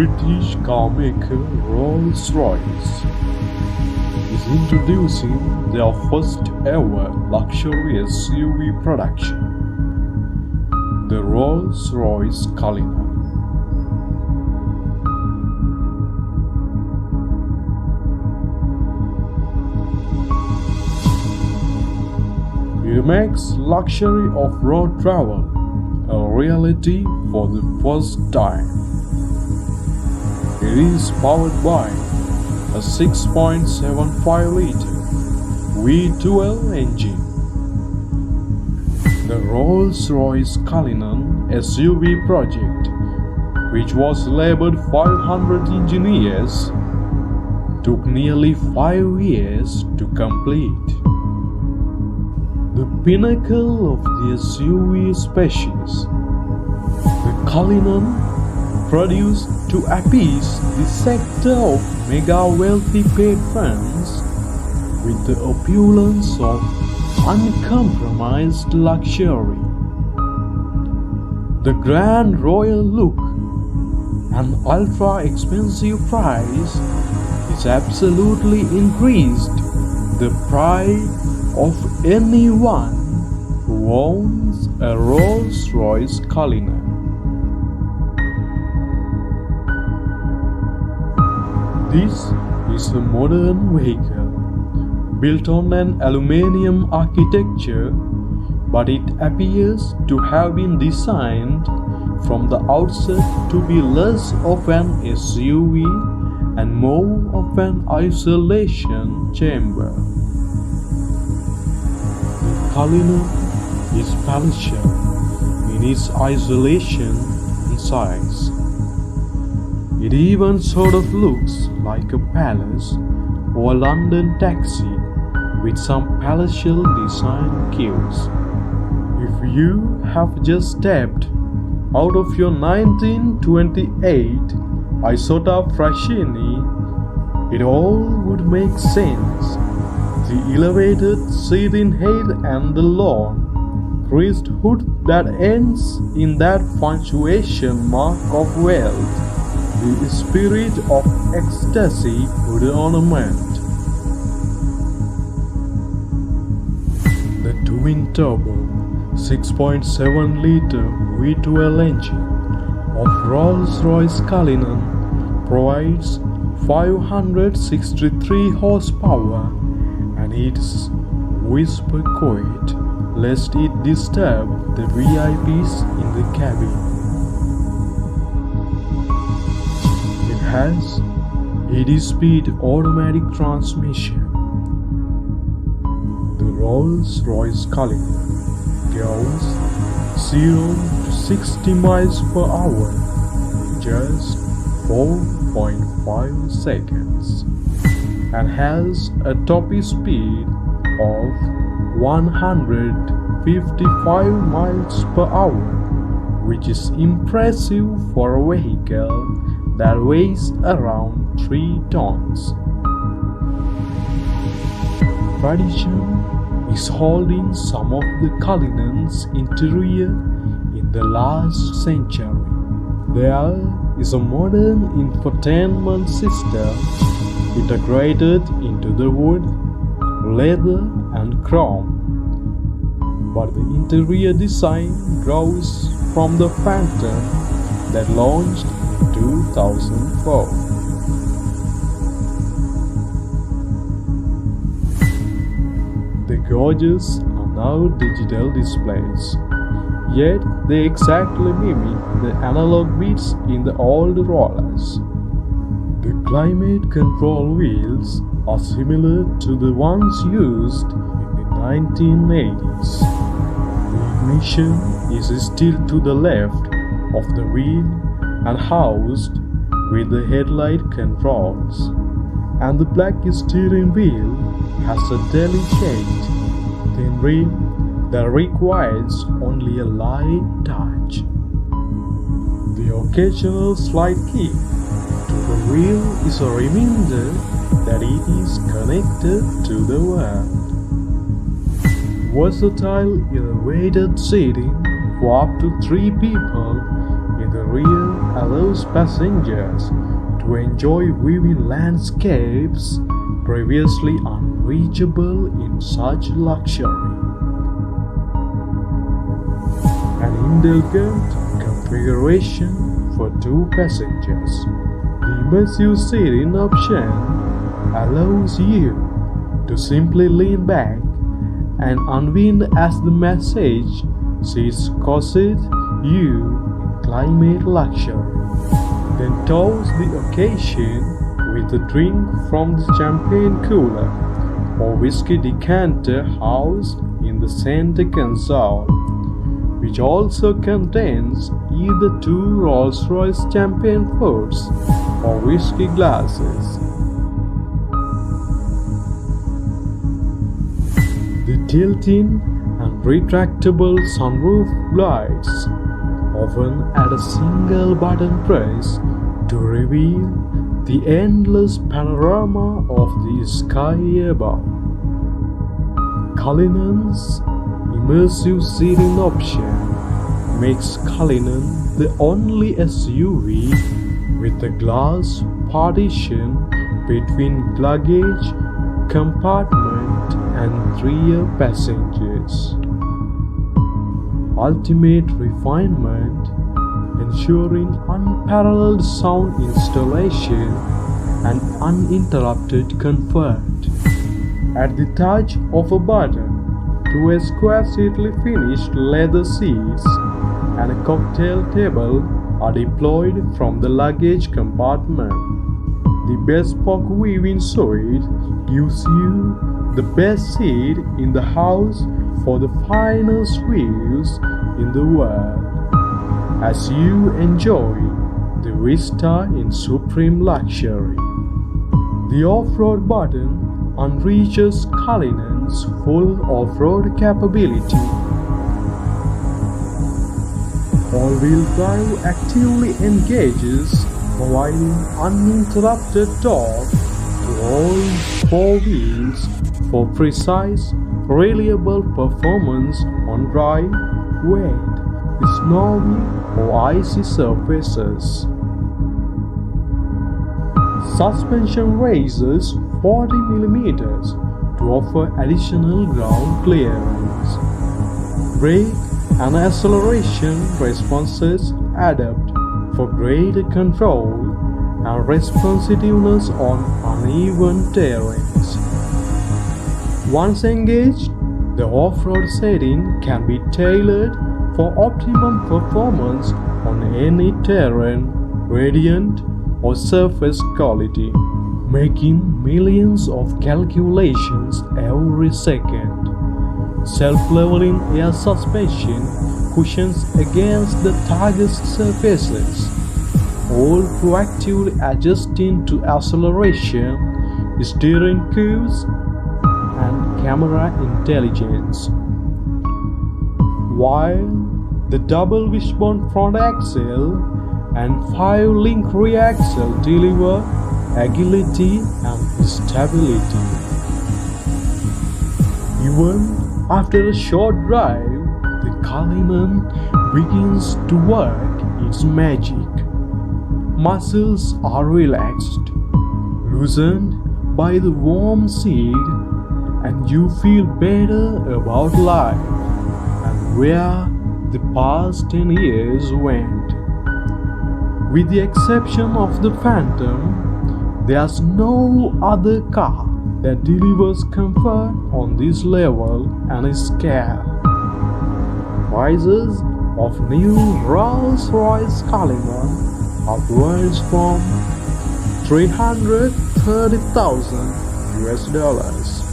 British car maker Rolls-Royce is introducing their first ever luxury SUV production, the Rolls-Royce Cullinan. It makes luxury of road travel a reality for the first time. It is powered by a 6.75-liter V12 engine. The Rolls-Royce Cullinan SUV project, which was labeled 500 engineers, took nearly 5 years to complete. The pinnacle of the SUV species, the Cullinan, produced to appease the sector of mega wealthy patrons with the opulence of uncompromised luxury. The grand royal look and ultra-expensive price is absolutely increased the pride of anyone who owns a Rolls-Royce Cullinan. This is a modern vehicle built on an aluminium architecture, but it appears to have been designed from the outset to be less of an SUV and more of an isolation chamber. The Cullinan is palatial in its isolation and size. It even sort of looks like a palace or a London taxi with some palatial design cues. If you have just stepped out of your 1928 Isotta Fraschini, it all would make sense. The elevated seating height and the long, creased hood that ends in that punctuation mark of wealth. The spirit of ecstasy would ornament the twin-turbo 6.7-liter V12 engine of Rolls-Royce Cullinan provides 563 horsepower, and it's whisper quiet lest it disturb the VIPs in the cabin. Has 80-speed automatic transmission. The Rolls-Royce Cullinan goes 0 to 60 miles per hour in just 4.5 seconds and has a top speed of 155 miles per hour, which is impressive for a vehicle that weighs around 3 tons. Tradition is holding some of the Cullinan's interior in the last century. There is a modern infotainment system integrated into the wood, leather and chrome. But the interior design grows from the Phantom that launched 2004. The gauges are now digital displays, yet they exactly mimic the analog bits in the old rollers. The climate control wheels are similar to the ones used in the 1980s. The ignition is still to the left of the wheel and housed with the headlight controls, and the black steering wheel has a delicate thin rim that requires only a light touch. The occasional slight kick to the wheel is a reminder that it is connected to the world. Versatile elevated seating for up to 3 people in the rear allows passengers to enjoy viewing landscapes previously unreachable in such luxury. An indulgent configuration for 2 passengers. The immersive seating option allows you to simply lean back and unwind as the massage seats cosset you in climate luxury. Then toast the occasion with a drink from the champagne cooler or whiskey decanter housed in the center console, which also contains either 2 Rolls-Royce champagne forts or whiskey glasses. The tilting and retractable sunroof lights, often at a single button press, to reveal the endless panorama of the sky above. Cullinan's immersive seating option makes Cullinan the only SUV with a glass partition between luggage compartment and rear passengers. Ultimate refinement, ensuring unparalleled sound installation and uninterrupted comfort. At the touch of a button, 2 exquisitely finished leather seats and a cocktail table are deployed from the luggage compartment. The bespoke viewing suite gives you the best seat in the house for the finest views in the world, as you enjoy the vista in supreme luxury. The off-road button unleashes Cullinan's full off-road capability. All-wheel drive actively engages, providing uninterrupted torque to all 4 wheels for precise, reliable performance on dry, wet, snowy or icy surfaces. Suspension raises 40 mm to offer additional ground clearance. Brake and acceleration responses adapt for greater control and responsiveness on uneven terrains. Once engaged, the off-road setting can be tailored for optimum performance on any terrain, gradient, or surface quality, making millions of calculations every second. Self-leveling air suspension cushions against the target surfaces, all proactively adjusting to acceleration, steering curves, and camera intelligence. While the double wishbone front axle and 5-link rear axle deliver agility and stability. Even after a short drive, the Cullinan begins to work its magic. Muscles are relaxed, loosened by the warm seat, and you feel better about life and where the past 10 years went. With the exception of the Phantom, there's no other car that delivers comfort on this level and scale. Prices of new Rolls-Royce Cullinan upwards from $330,000.